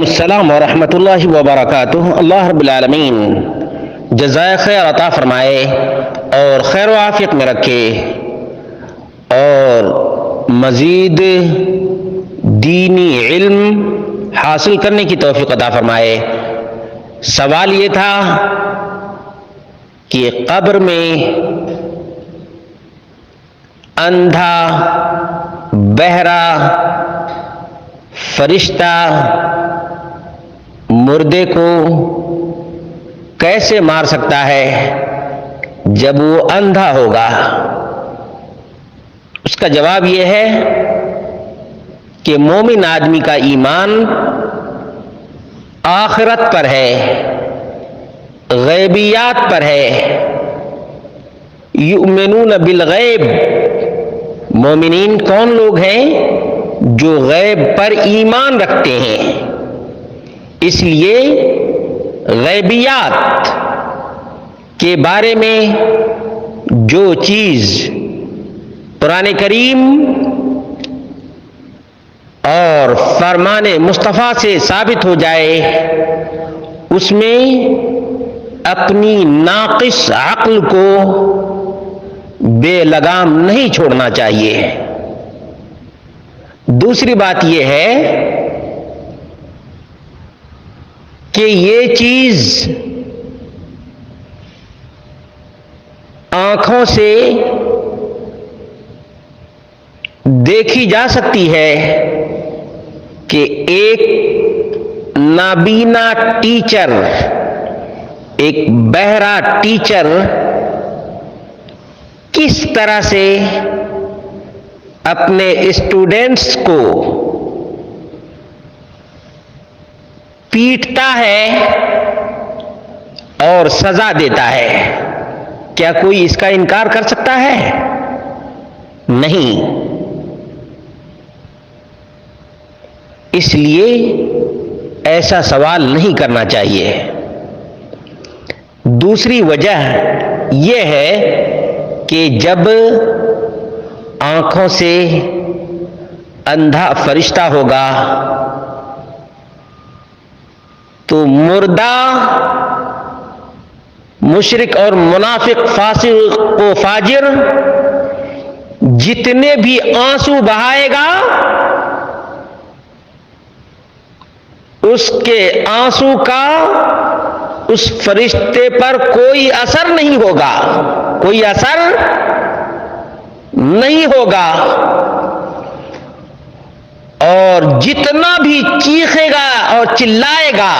السلام ورحمۃ اللہ وبرکاتہ۔ اللہ رب العالمین جزائے خیر عطا فرمائے اور خیر و عافیت میں رکھے اور مزید دینی علم حاصل کرنے کی توفیق عطا فرمائے۔ سوال یہ تھا کہ قبر میں اندھا، بہرا فرشتہ مردے کو کیسے مار سکتا ہے جب وہ اندھا ہوگا؟ اس کا جواب یہ ہے کہ مومن آدمی کا ایمان آخرت پر ہے، غیبیات پر ہے۔ یؤمنون بالغیب، مومنین کون لوگ ہیں؟ جو غیب پر ایمان رکھتے ہیں۔ اس لیے غیبیات کے بارے میں جو چیز قرآن کریم اور فرمان مصطفیٰ سے ثابت ہو جائے، اس میں اپنی ناقص عقل کو بے لگام نہیں چھوڑنا چاہیے۔ دوسری بات یہ ہے کہ یہ چیز آنکھوں سے دیکھی جا سکتی ہے کہ ایک نابینا ٹیچر، ایک بہرا ٹیچر کس طرح سے اپنے اسٹوڈنٹس کو پیٹتا ہے اور سزا دیتا ہے۔ کیا کوئی اس کا انکار کر سکتا ہے؟ نہیں۔ اس لیے ایسا سوال نہیں کرنا چاہیے۔ دوسری وجہ یہ ہے کہ جب آنکھوں سے اندھا فرشتہ ہوگا تو مردہ مشرک اور منافق، فاسق و فاجر جتنے بھی آنسو بہائے گا، اس کے آنسو کا اس فرشتے پر کوئی اثر نہیں ہوگا، کوئی اثر نہیں ہوگا، اور جتنا بھی چیخے گا اور چلائے گا،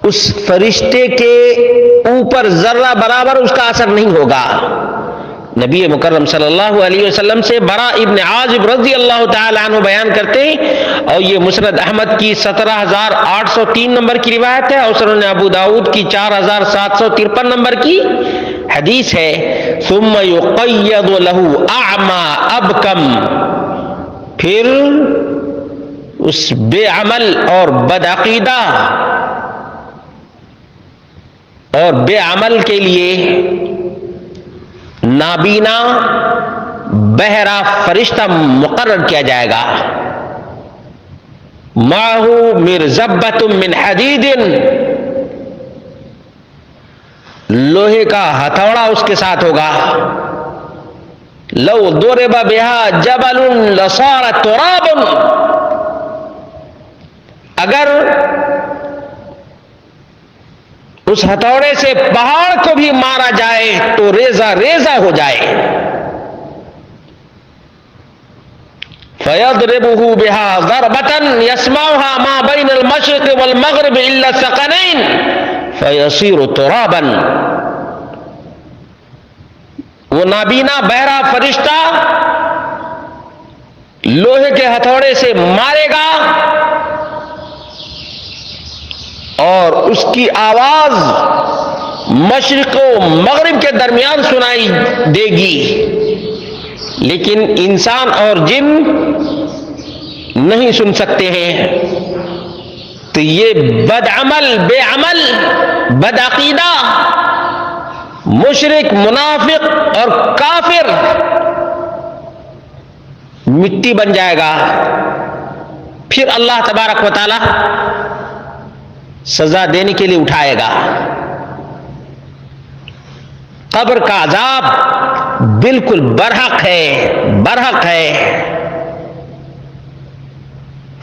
اس فرشتے کے اوپر ذرہ برابر اس کا اثر نہیں ہوگا۔ نبی مکرم صلی اللہ علیہ وسلم سے برا ابن عازب رضی اللہ تعالی عنہ بیان کرتے ہیں، اور یہ مسند احمد کی 17,803 نمبر کی روایت ہے، اور سنن ابو داؤد کی 4,753 نمبر کی حدیث ہے۔ ثم یقید له اعمی ابکم، پھر اس بے عمل اور بدعقیدہ اور بے عمل کے لیے نابینا بہرا فرشتہ مقرر کیا جائے گا۔ معه مرزبۃ من حدید، لوہے کا ہتھوڑا اس کے ساتھ ہوگا۔ لو ضرب بها جبل لصار ترابا، اگر اس ہتھوڑے سے پہاڑ کو بھی مارا جائے تو ریزہ ریزہ ہو جائے۔ فَيَضْرِبُهُ بِهَا ضَرْبَةً يَسْمَعُهَا مَا بَيْنَ الْمَشْرِقِ وَالْمَغْرِبِ إِلَّا الثَّقَلَيْنِ فَيَصِيرُ تُرَابًا، وہ نابینا بہرا فرشتہ لوہے کے ہتھوڑے سے مارے گا اور اس کی آواز مشرق و مغرب کے درمیان سنائی دے گی، لیکن انسان اور جن نہیں سن سکتے ہیں۔ تو یہ بدعمل، بے عمل، بدعقیدہ، مشرک، منافق اور کافر مٹی بن جائے گا، پھر اللہ تبارک و تعالی سزا دینے کے لیے اٹھائے گا۔ قبر کا عذاب بالکل برحق ہے۔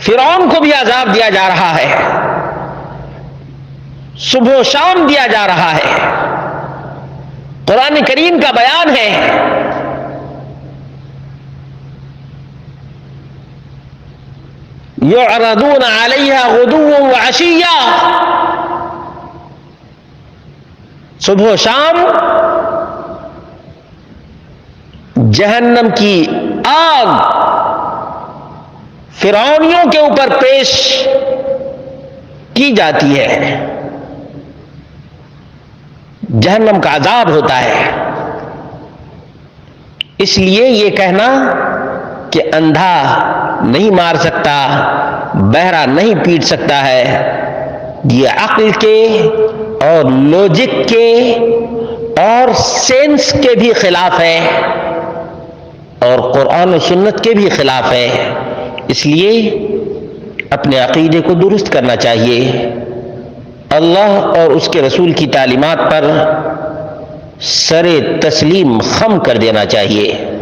فرعون کو بھی عذاب دیا جا رہا ہے، صبح و شام دیا جا رہا ہے۔ قرآن کریم کا بیان ہے، یعرضون علیہا غدوا وعشیا، صبح و شام جہنم کی آگ فرعونیوں کے اوپر پیش کی جاتی ہے، جہنم کا عذاب ہوتا ہے۔ اس لیے یہ کہنا کہ اندھا نہیں مار سکتا، بہرا نہیں پیٹ سکتا ہے، یہ عقل کے اور لوجک کے اور سینس کے بھی خلاف ہے اور قرآن و سنت کے بھی خلاف ہے۔ اس لیے اپنے عقیدے کو درست کرنا چاہیے، اللہ اور اس کے رسول کی تعلیمات پر سر تسلیم خم کر دینا چاہیے۔